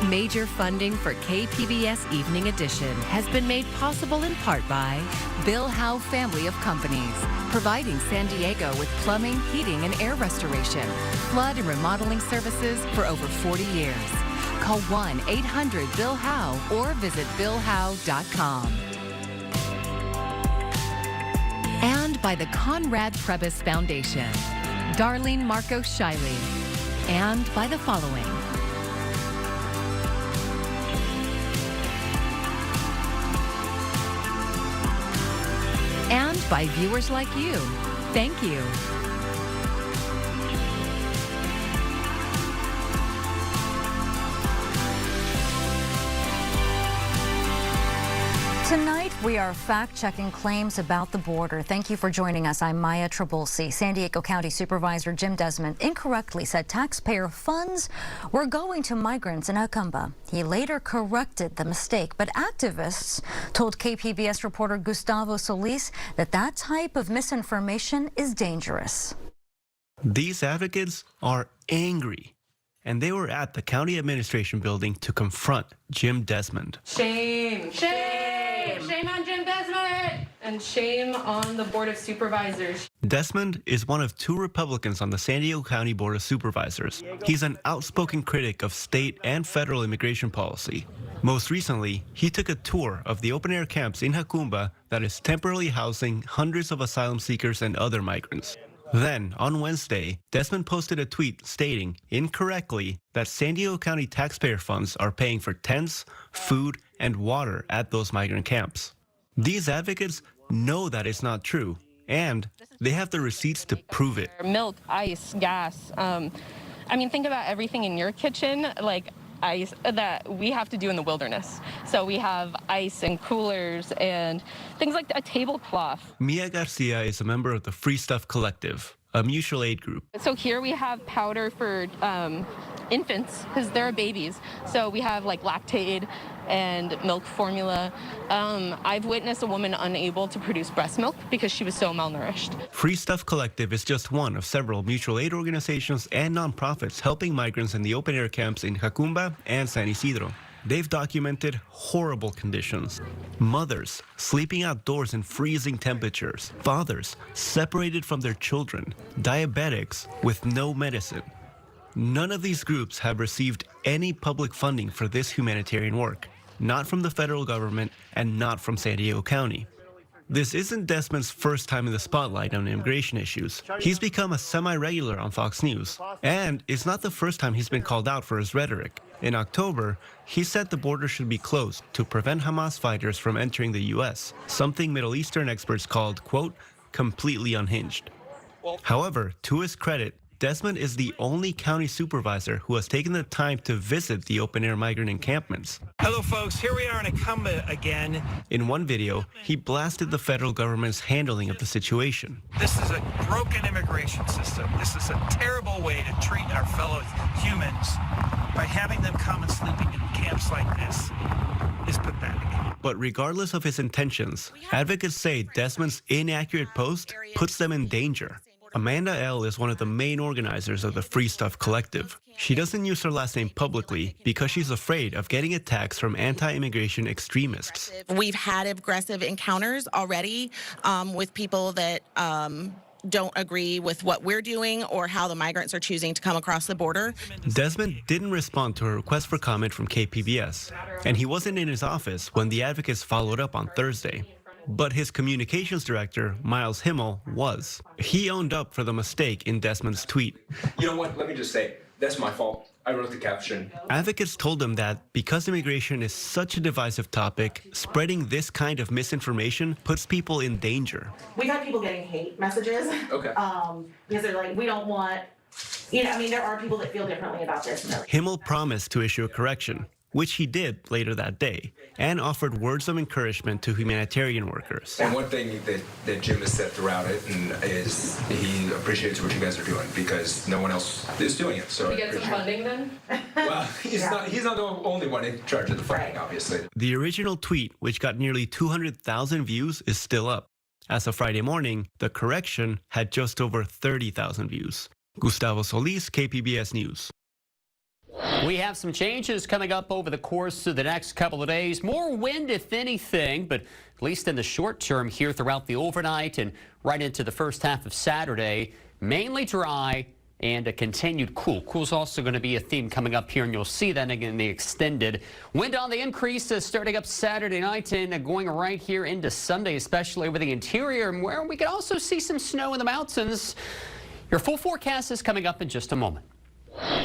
Major funding for KPBS Evening Edition has been made possible in part by Bill Howe Family of Companies, providing San Diego with plumbing, heating, and air restoration, flood and remodeling services for over 40 years. Call 1-800-BILL-HOWE or visit billhowe.com. And by the Conrad Trebas Foundation, Darlene Marcos Shiley, and by the following. And by viewers like you. Thank you. Tonight, we are fact-checking claims about the border. Thank you for joining us. I'm Maya Trabulsi. San Diego County Supervisor Jim Desmond incorrectly said taxpayer funds were going to migrants in Acumba. He later corrected the mistake, but activists told KPBS reporter Gustavo Solis that that type of misinformation is dangerous. These advocates are angry, and they were at the county administration building to confront Jim Desmond. Shame, shame, shame on Jim Desmond, and shame on the Board of Supervisors. Desmond is one of two Republicans on the San Diego County Board of Supervisors. He's an outspoken critic of state and federal immigration policy. Most recently, he took a tour of the open-air camps in Acumba that is temporarily housing hundreds of asylum seekers and other migrants. Then, on Wednesday, Desmond posted a tweet stating, incorrectly, that San Diego County taxpayer funds are paying for tents, food, and water at those migrant camps. These advocates know that it's not true, and they have the receipts to prove it. Milk, ice, gas. I mean, think about everything in your kitchen, like ice, that we have to do in the wilderness. So we have ice and coolers and things like a tablecloth. Mia Garcia is a member of the Free Stuff Collective, a mutual aid group. So here we have powder for infants, because they're babies. So we have like Lactaid and milk formula. I've witnessed a woman unable to produce breast milk because she was so malnourished. Free Stuff Collective is just one of several mutual aid organizations and nonprofits helping migrants in the open-air camps in Acumba and San Isidro. They've documented horrible conditions. Mothers sleeping outdoors in freezing temperatures. Fathers separated from their children. Diabetics with no medicine. None of these groups have received any public funding for this humanitarian work, not from the federal government and not from San Diego County. This isn't Desmond's first time in the spotlight on immigration issues. He's become a semi-regular on Fox News, and it's not the first time he's been called out for his rhetoric. In October, he said the border should be closed to prevent Hamas fighters from entering the U.S., something Middle Eastern experts called, quote, completely unhinged. However, to his credit, Desmond is the only county supervisor who has taken the time to visit the open-air migrant encampments. Hello, folks. Here we are in Acumba again. In one video, he blasted the federal government's handling of the situation. This is a broken immigration system. This is a terrible way to treat our fellow humans by having them come and sleeping in camps like this is pathetic. But regardless of his intentions, advocates say Desmond's inaccurate post puts them in danger. Amanda L. is one of the main organizers of the Free Stuff Collective. She doesn't use her last name publicly because she's afraid of getting attacks from anti-immigration extremists. We've had aggressive encounters already with people that don't agree with what we're doing or how the migrants are choosing to come across the border. Desmond didn't respond to a request for comment from KPBS, and he wasn't in his office when the advocates followed up on Thursday. But his communications director, Miles Himmel, was. He owned up for the mistake in Desmond's tweet. You know what? Let me just say, that's my fault. I wrote the caption. Advocates told him that because immigration is such a divisive topic, spreading this kind of misinformation puts people in danger. We've had people getting hate messages. Okay. Because they're like, we don't want, I mean, there are people that feel differently about this. Himmel promised to issue a correction, which he did later that day, and offered words of encouragement to humanitarian workers. And one thing that Jim has said throughout it is he appreciates what you guys are doing because no one else is doing it. So We get some funding then? Well, he's not the only one in charge of the funding, obviously. The original tweet, which got nearly 200,000 views, is still up. As of Friday morning, the correction had just over 30,000 views. Gustavo Solis, KPBS News. We have some changes coming up over the course of the next couple of days. More wind, if anything, but at least in the short term here throughout the overnight and right into the first half of Saturday, mainly dry and a continued cool. Cool's also going to be a theme coming up here, and you'll see that again in the extended. Wind on the increase starting up Saturday night and going right here into Sunday, especially over the interior, where we could also see some snow in the mountains. Your full forecast is coming up in just a moment.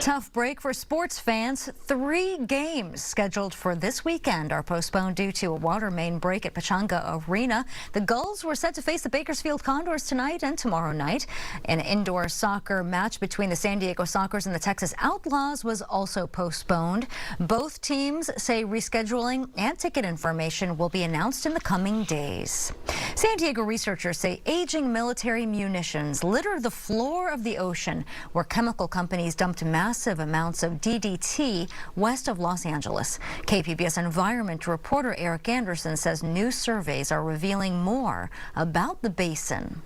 Tough break for sports fans. 3 games scheduled for this weekend are postponed due to a water main break at Pechanga Arena. The Gulls were set to face the Bakersfield Condors tonight and tomorrow night. An indoor soccer match between the San Diego Sockers and the Texas Outlaws was also postponed. Both teams say rescheduling and ticket information will be announced in the coming days. San Diego researchers say aging military munitions litter the floor of the ocean, where chemical companies dumped massive amounts of DDT west of Los Angeles. KPBS environment reporter Eric Anderson says new surveys are revealing more about the basin.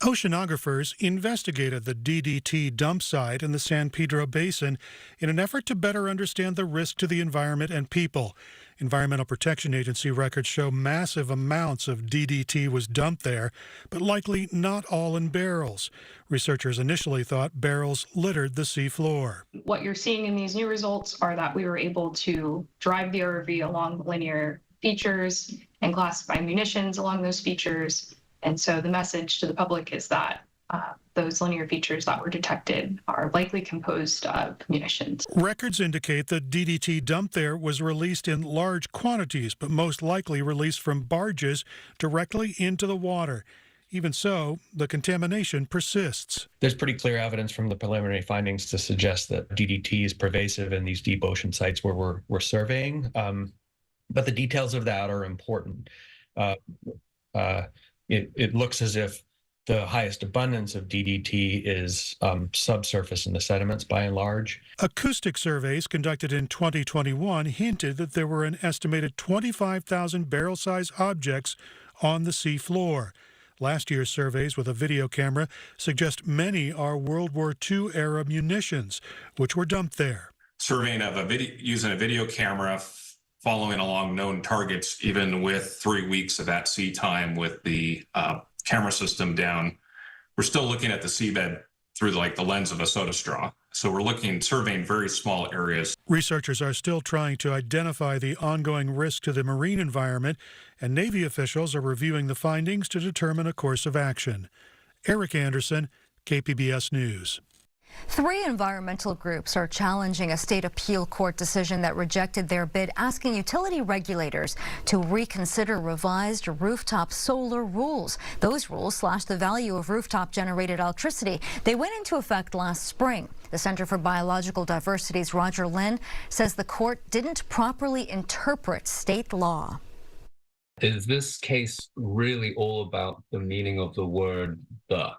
Oceanographers investigated the DDT dump site in the San Pedro Basin in an effort to better understand the risk to the environment and people. Environmental Protection Agency records show massive amounts of DDT was dumped there, but likely not all in barrels. Researchers initially thought barrels littered the seafloor. What you're seeing in these new results are that we were able to drive the ROV along the linear features and classify munitions along those features. And so the message to the public is that those linear features that were detected are likely composed of munitions. Records indicate the DDT dumped there was released in large quantities, but most likely released from barges directly into the water. Even so, the contamination persists. There's pretty clear evidence from the preliminary findings to suggest that DDT is pervasive in these deep ocean sites where we're surveying, but the details of that are important. It looks as if the highest abundance of DDT is subsurface in the sediments by and large. Acoustic surveys conducted in 2021 hinted that there were an estimated 25,000 barrel-sized objects on the sea floor. Last year's surveys with a video camera suggest many are World War II-era munitions, which were dumped there. Surveying of using a video camera following along known targets, even with 3 weeks of at sea time with the camera system down, we're still looking at the seabed through like the lens of a soda straw. So we're surveying very small areas. Researchers are still trying to identify the ongoing risk to the marine environment, and Navy officials are reviewing the findings to determine a course of action. Eric Anderson, KPBS News. 3 environmental groups are challenging a state appeal court decision that rejected their bid, asking utility regulators to reconsider revised rooftop solar rules. Those rules slash the value of rooftop-generated electricity. They went into effect last spring. The Center for Biological Diversity's Roger Lynn says the court didn't properly interpret state law. Is this case really all about the meaning of the word "the"?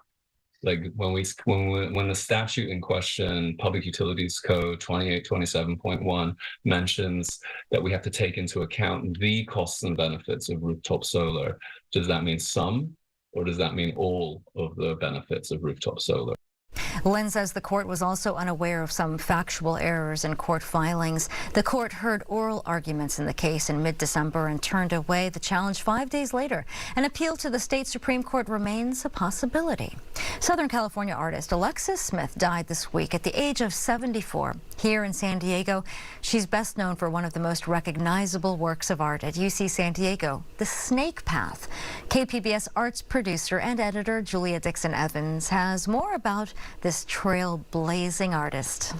Like when the statute in question, Public Utilities Code 2827.1, mentions that we have to take into account the costs and benefits of rooftop solar, does that mean some, or does that mean all of the benefits of rooftop solar? Lynn says the court was also unaware of some factual errors in court filings. The court heard oral arguments in the case in mid-December and turned away the challenge 5 days later. An appeal to the state Supreme Court remains a possibility. Southern California artist Alexis Smith died this week at the age of 74. Here in San Diego, she's best known for one of the most recognizable works of art at UC San Diego, The Snake Path. KPBS arts producer and editor Julia Dixon Evans has more about this trailblazing artist.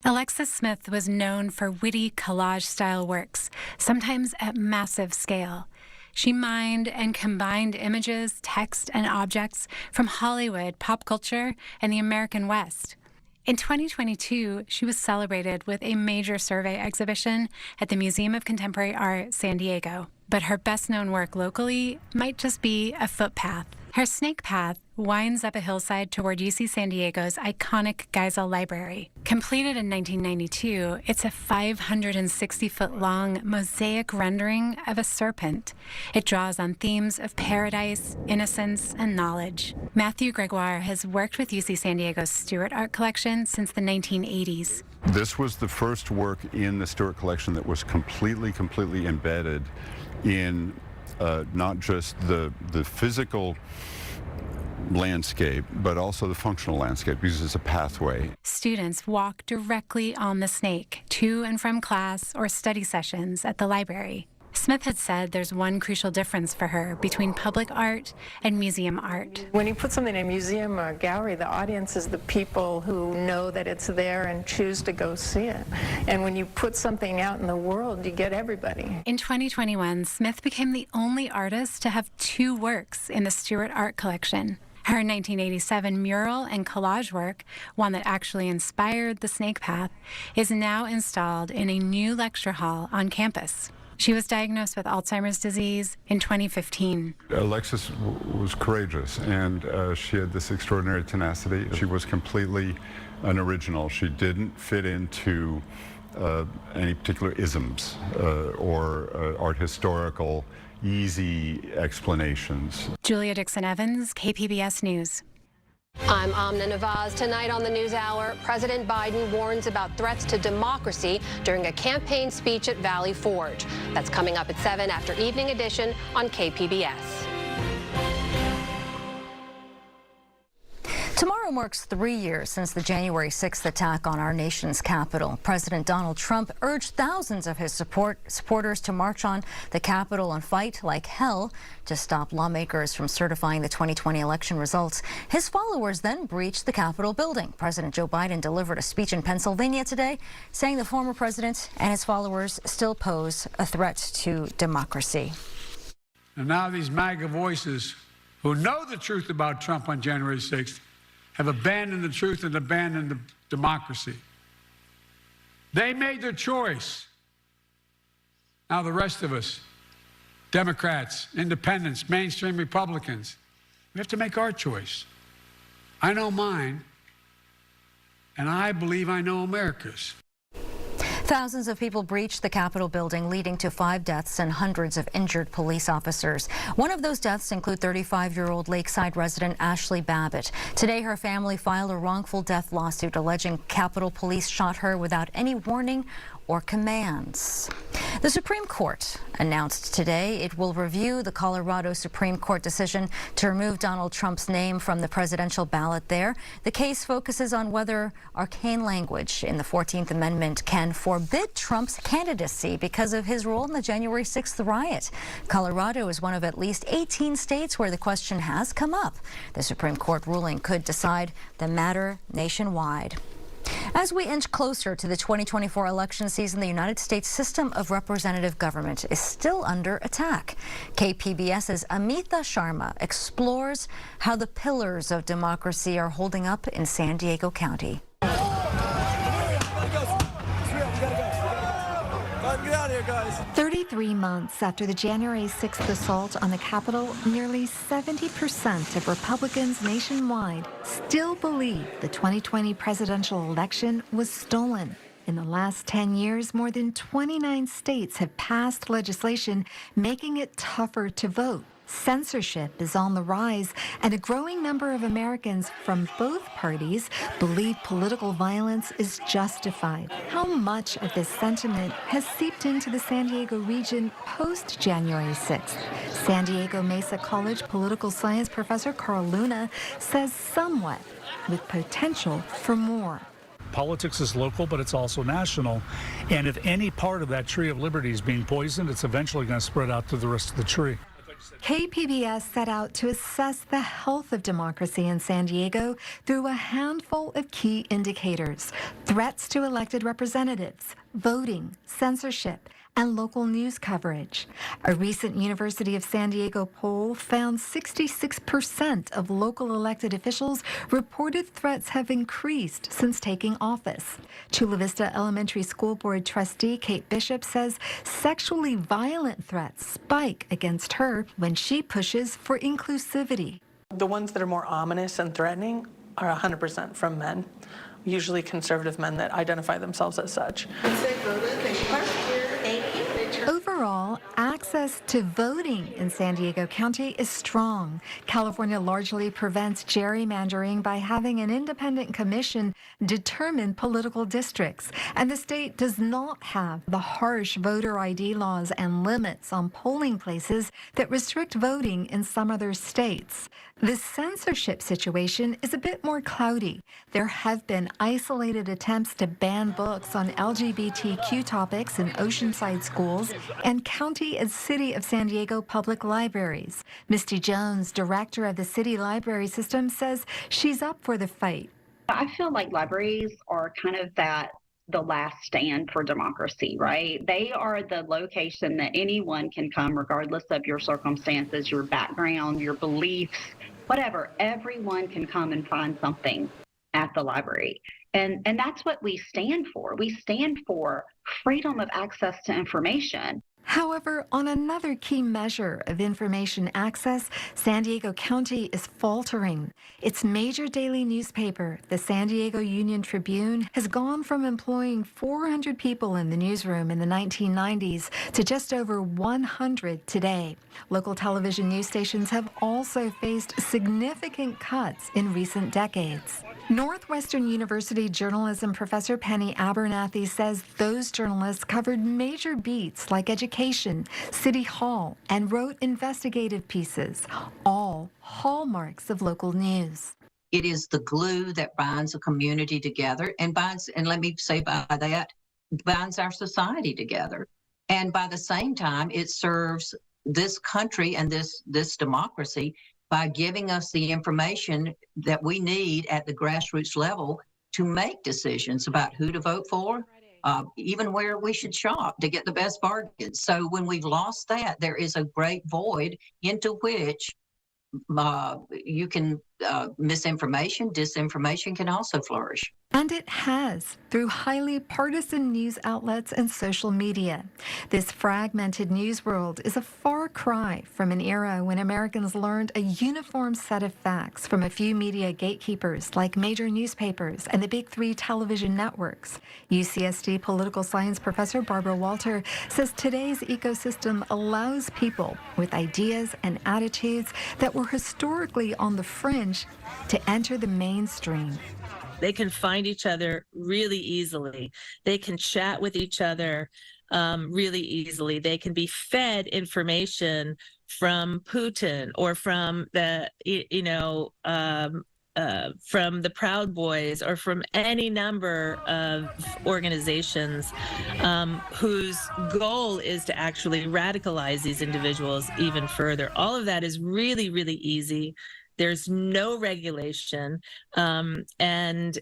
Alexis Smith was known for witty collage-style works, sometimes at massive scale. She mined and combined images, text, and objects from Hollywood, pop culture, and the American West. In 2022, she was celebrated with a major survey exhibition at the Museum of Contemporary Art, San Diego. But her best-known work locally might just be a footpath. Her snake path winds up a hillside toward UC San Diego's iconic Geisel Library. Completed in 1992, it's a 560-foot-long mosaic rendering of a serpent. It draws on themes of paradise, innocence, and knowledge. Matthew Gregoire has worked with UC San Diego's Stewart Art Collection since the 1980s. This was the first work in the Stewart Collection that was completely embedded in not just the physical landscape, but also the functional landscape, because it's a pathway. Students walk directly on the snake to and from class or study sessions at the library. Smith had said there's one crucial difference for her between public art and museum art. When you put something in a museum or a gallery, the audience is the people who know that it's there and choose to go see it. And when you put something out in the world, you get everybody. In 2021, Smith became the only artist to have 2 works in the Stewart Art Collection. Her 1987 mural and collage work, one that actually inspired the snake path, is now installed in a new lecture hall on campus. She was diagnosed with Alzheimer's disease in 2015. Alexis was courageous, and she had this extraordinary tenacity. She was completely an original. She didn't fit into any particular isms or art historical easy explanations. Julia Dixon-Evans, KPBS News. I'm Amna Nawaz. Tonight on the NewsHour, President Biden warns about threats to democracy during a campaign speech at Valley Forge. That's coming up at 7 after Evening Edition on KPBS. Tomorrow marks 3 years since the January 6th attack on our nation's capital. President Donald Trump urged thousands of his supporters to march on the Capitol and fight like hell to stop lawmakers from certifying the 2020 election results. His followers then breached the Capitol building. President Joe Biden delivered a speech in Pennsylvania today, saying the former president and his followers still pose a threat to democracy. And now these MAGA voices who know the truth about Trump on January 6th have abandoned the truth and abandoned the democracy. They made their choice. Now the rest of us, Democrats, independents, mainstream Republicans, we have to make our choice. I know mine, and I believe I know America's. Thousands of people breached the Capitol building, leading to 5 deaths and hundreds of injured police officers. One of those deaths include 35-year-old Lakeside resident Ashley Babbitt. Today, her family filed a wrongful death lawsuit alleging Capitol Police shot her without any warning or commands. The Supreme Court announced today it will review the Colorado Supreme Court decision to remove Donald Trump's name from the presidential ballot there. The case focuses on whether arcane language in the 14th Amendment can forbid Trump's candidacy because of his role in the January 6th riot. Colorado is one of at least 18 states where the question has come up. The Supreme Court ruling could decide the matter nationwide. As we inch closer to the 2024 election season, the United States system of representative government is still under attack. KPBS's Amita Sharma explores how the pillars of democracy are holding up in San Diego County. 33 months after the January 6th assault on the Capitol, nearly 70% of Republicans nationwide still believe the 2020 presidential election was stolen. In the last 10 years, more than 29 states have passed legislation making it tougher to vote. Censorship is on the rise, and a growing number of Americans from both parties believe political violence is justified. How much of this sentiment has seeped into the San Diego region post-January 6th? San Diego Mesa College political science professor Carl Luna says somewhat, with potential for more. Politics is local, but it's also national. And if any part of that tree of liberty is being poisoned, it's eventually going to spread out to the rest of the tree. KPBS set out to assess the health of democracy in San Diego through a handful of key indicators: threats to elected representatives, voting, censorship, and local news coverage. A recent University of San Diego poll found 66% of local elected officials reported threats have increased since taking office. Chula Vista Elementary School Board trustee Kate Bishop says sexually violent threats spike against her when she pushes for inclusivity. The ones that are more ominous and threatening are 100% from men, usually conservative men that identify themselves as such. Overall, access to voting in San Diego County is strong. California largely prevents gerrymandering by having an independent commission determine political districts. And the state does not have the harsh voter ID laws and limits on polling places that restrict voting in some other states. The censorship situation is a bit more cloudy. There have been isolated attempts to ban books on LGBTQ topics in Oceanside schools and County and City of San Diego public libraries. Misty Jones, director of the city library system, says she's up for the fight. I feel like libraries are kind of the last stand for democracy, right? They are the location that anyone can come, regardless of your circumstances, your background, your beliefs, whatever. Everyone can come and find something at the library. And that's what we stand for. We stand for freedom of access to information. However, on another key measure of information access, San Diego County is faltering. Its major daily newspaper, the San Diego Union-Tribune, has gone from employing 400 people in the newsroom in the 1990s to just over 100 today. Local television news stations have also faced significant cuts in recent decades. Northwestern University journalism professor Penny Abernathy says those journalists covered major beats like education, City Hall, and wrote investigative pieces, all hallmarks of local news. It is the glue that binds a community together and let me say by that, binds our society together. And by the same time, it serves this country and this democracy by giving us the information that we need at the grassroots level to make decisions about who to vote for, even where we should shop to get the best bargains. So when we've lost that, there is a great void into which you can misinformation, disinformation can also flourish. And it has, through highly partisan news outlets and social media. This fragmented news world is a far cry from an era when Americans learned a uniform set of facts from a few media gatekeepers like major newspapers and the big three television networks. UCSD political science professor Barbara Walter says today's ecosystem allows people with ideas and attitudes that were historically on the fringe to enter the mainstream. They can find each other really easily. They can chat with each other really easily. They can be fed information from Putin or from the, from the Proud Boys or from any number of organizations whose goal is to actually radicalize these individuals even further. All of that is really, really easy. There's no regulation. And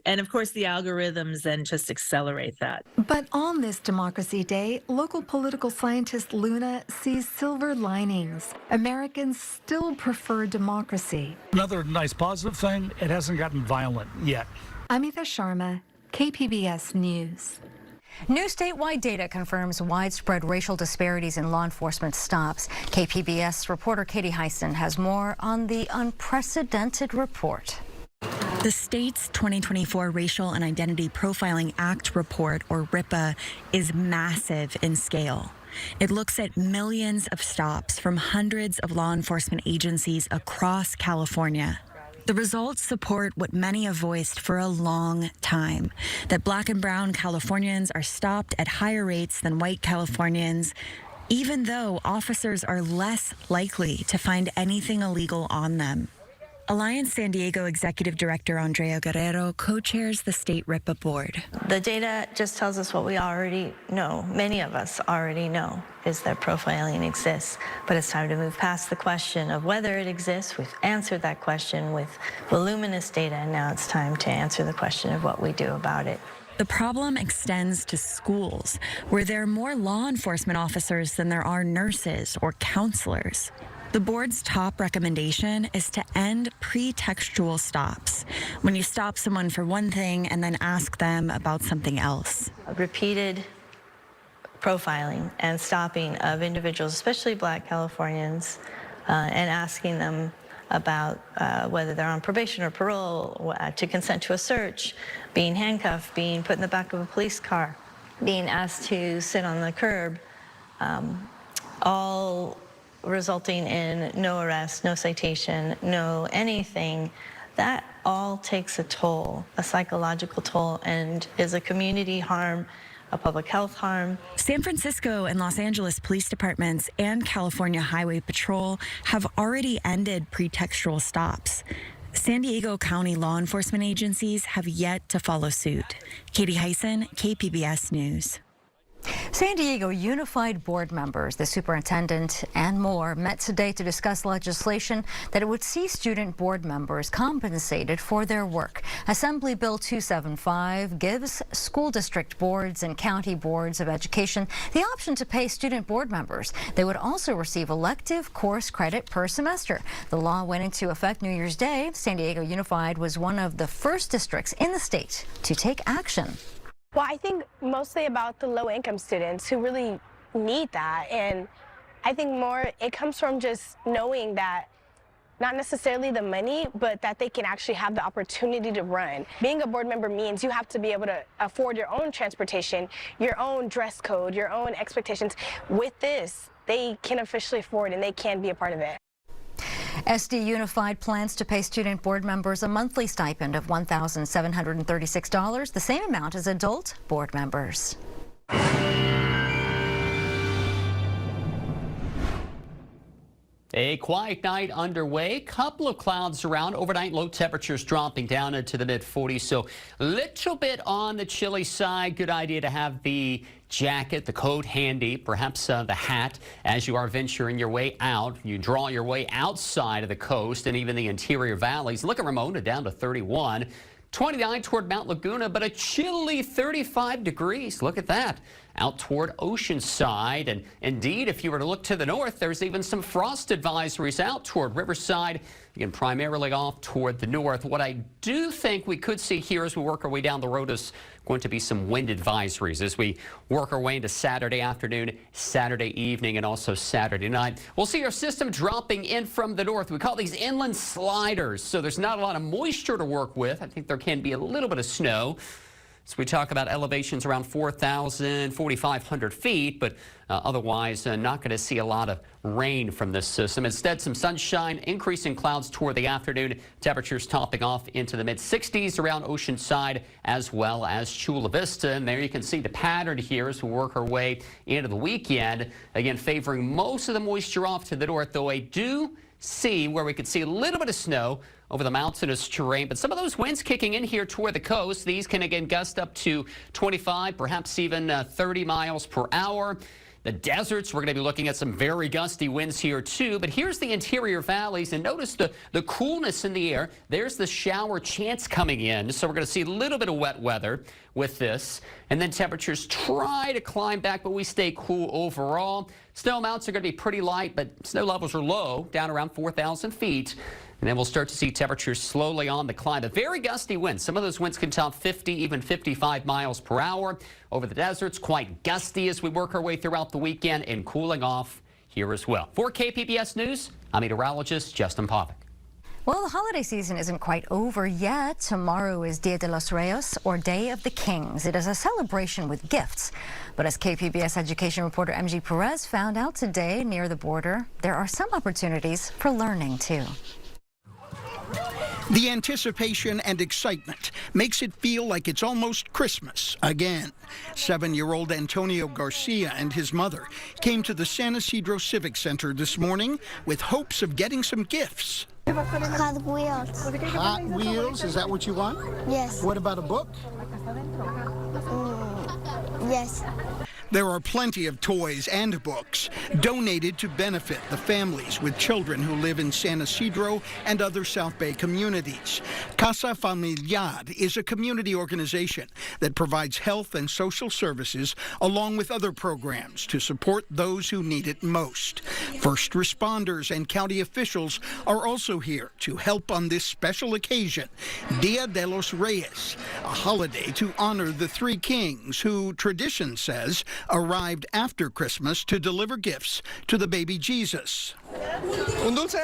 of course, the algorithms then just accelerate that. But on this Democracy Day, local political scientist Luna sees silver linings. Americans still prefer democracy. Another nice positive thing, it hasn't gotten violent yet. Amita Sharma, KPBS News. New statewide data confirms widespread racial disparities in law enforcement stops. KPBS reporter Katie Heisen has more on the unprecedented report. The state's 2024 Racial and Identity Profiling Act report, or RIPA, is massive in scale. It looks at millions of stops from hundreds of law enforcement agencies across California. The results support what many have voiced for a long time, that Black and brown Californians are stopped at higher rates than white Californians, even though officers are less likely to find anything illegal on them. Alliance San Diego Executive Director Andrea Guerrero co-chairs the state RIPA board. The data just tells us what we already know, many of us already know, is that profiling exists. But it's time to move past the question of whether it exists. We've answered that question with voluminous data, and now it's time to answer the question of what we do about it. The problem extends to schools, where there are more law enforcement officers than there are nurses or counselors. The board's top recommendation is to end pretextual stops, when you stop someone for one thing and then ask them about something else. Repeated profiling and stopping of individuals, especially Black Californians, and asking them about whether they're on probation or parole, to consent to a search, being handcuffed, being put in the back of a police car, being asked to sit on the curb, all resulting in no arrest, no citation, no anything. That all takes a toll, a psychological toll, and is a community harm, a public health harm. San Francisco and Los Angeles police departments and California Highway Patrol have already ended pretextual stops. San Diego County law enforcement agencies have yet to follow suit. Katie Hyson, KPBS News. San Diego Unified Board members, the superintendent, and more met today to discuss legislation that it would see student board members compensated for their work. Assembly Bill 275 gives school district boards and county boards of education the option to pay student board members. They would also receive elective course credit per semester. The law went into effect New Year's Day. San Diego Unified was one of the first districts in the state to take action. Well, I think mostly about the low-income students who really need that. And I think more it comes from just knowing that not necessarily the money, but that they can actually have the opportunity to run. Being a board member means you have to be able to afford your own transportation, your own dress code, your own expectations. With this, they can officially afford and they can be a part of it. SD Unified plans to pay student board members a monthly stipend of $1,736, the same amount as adult board members. A quiet night underway. Couple of clouds around. Overnight low temperatures dropping down into the mid-40s. So a little bit on the chilly side. Good idea to have the jacket, the coat handy, perhaps the hat as you are venturing your way out. You draw your way outside of the coast and even the interior valleys. Look at Ramona down to 31. 29 toward Mount Laguna, but a chilly 35 degrees. Look at that. Out toward Oceanside. And indeed, if you were to look to the north, there's even some frost advisories out toward Riverside. Again, primarily off toward the north. What I do think we could see here as we work our way down the road is going to be some wind advisories as we work our way into Saturday afternoon, Saturday evening, and also Saturday night. We'll see our system dropping in from the north. We call these inland sliders, so there's not a lot of moisture to work with. I think there can be a little bit of snow. So we talk about elevations around 4,000, 4,500 feet, but otherwise not going to see a lot of rain from this system. Instead, some sunshine, increasing clouds toward the afternoon. Temperatures topping off into the mid-60s around Oceanside as well as Chula Vista. And there you can see the pattern here as we work our way into the weekend. Again, favoring most of the moisture off to the north, though I do see where we could see a little bit of snow over the mountainous terrain, but some of those winds kicking in here toward the coast. These can again gust up to 25, perhaps even 30 miles per hour. The deserts, we're going to be looking at some very gusty winds here too, but here's the interior valleys, and notice the coolness in the air. There's the shower chance coming in, so we're going to see a little bit of wet weather with this, and then temperatures try to climb back, but we stay cool overall. Snow amounts are going to be pretty light, but snow levels are low, down around 4,000 feet. And then we'll start to see temperatures slowly on the climb. A very gusty winds. Some of those winds can top 50, even 55 miles per hour. Over the deserts, quite gusty as we work our way throughout the weekend, and cooling off here as well. For KPBS News, I'm meteorologist Justin Povick. Well, the holiday season isn't quite over yet. Tomorrow is Dia de los Reyes, or Day of the Kings. It is a celebration with gifts. But as KPBS education reporter MG Perez found out today near the border, there are some opportunities for learning too. The anticipation and excitement makes it feel like it's almost Christmas again. 7-year-old Antonio Garcia and his mother came to the San Isidro Civic Center this morning with hopes of getting some gifts. Hot Wheels. Hot Wheels? Is that what you want? Yes. What about a book? Yes. There are plenty of toys and books donated to benefit the families with children who live in San Isidro and other South Bay communities. Casa Familiar is a community organization that provides health and social services along with other programs to support those who need it most. First responders and county officials are also here to help on this special occasion, Dia de los Reyes, a holiday to honor the three kings who, tradition says, arrived after Christmas to deliver gifts to the baby Jesus. Un dulce?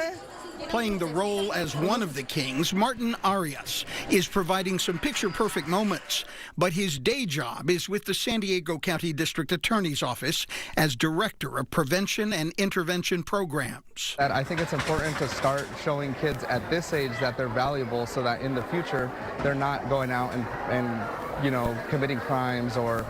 playing the role as one of the kings, Martin Arias, is providing some picture-perfect moments. But his day job is with the San Diego County District Attorney's Office as Director of Prevention and Intervention Programs. I think it's important to start showing kids at this age that they're valuable so that in the future they're not going out and you know, committing crimes, or,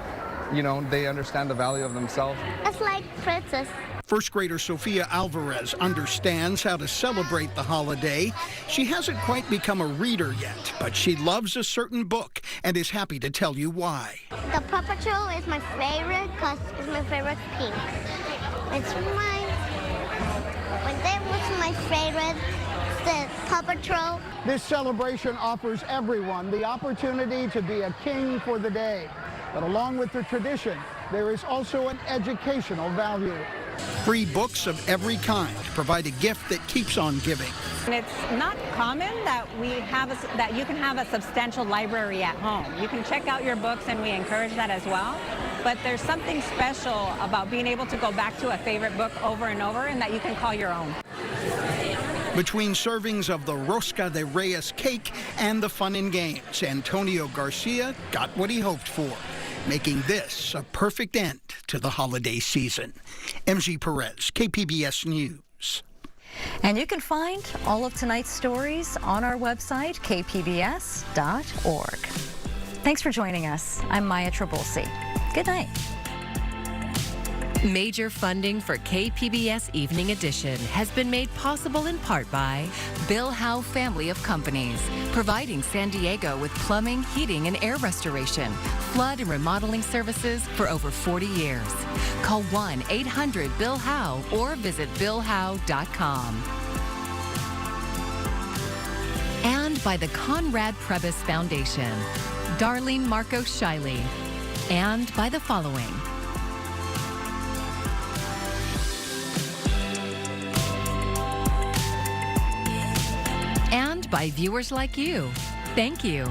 you know, they understand the value of themselves. It's like princess. First grader Sofia Alvarez understands how to celebrate the holiday. She hasn't quite become a reader yet, but she loves a certain book and is happy to tell you why. The Paw Patrol is my favorite because it's my favorite pink. It's that was my favorite, the Paw Patrol. This celebration offers everyone the opportunity to be a king for the day. But along with the tradition, there is also an educational value. Free books of every kind provide a gift that keeps on giving. And it's not common that that you can have a substantial library at home. You can check out your books, and we encourage that as well. But there's something special about being able to go back to a favorite book over and over, and that you can call your own. Between servings of the Rosca de Reyes cake and the fun and games, Antonio Garcia got what he hoped for, making this a perfect end to the holiday season. MG Perez, KPBS News. And you can find all of tonight's stories on our website, kpbs.org. Thanks for joining us. I'm Maya Trabulsi. Good night. Major funding for KPBS Evening Edition has been made possible in part by Bill Howe Family of Companies, providing San Diego with plumbing, heating, and air restoration, flood and remodeling services for over 40 years. Call 1-800-BILL-HOWE or visit billhowe.com. And by the Conrad Prebys Foundation, Darlene Marco Shiley, and by the following: and by viewers like you. Thank you.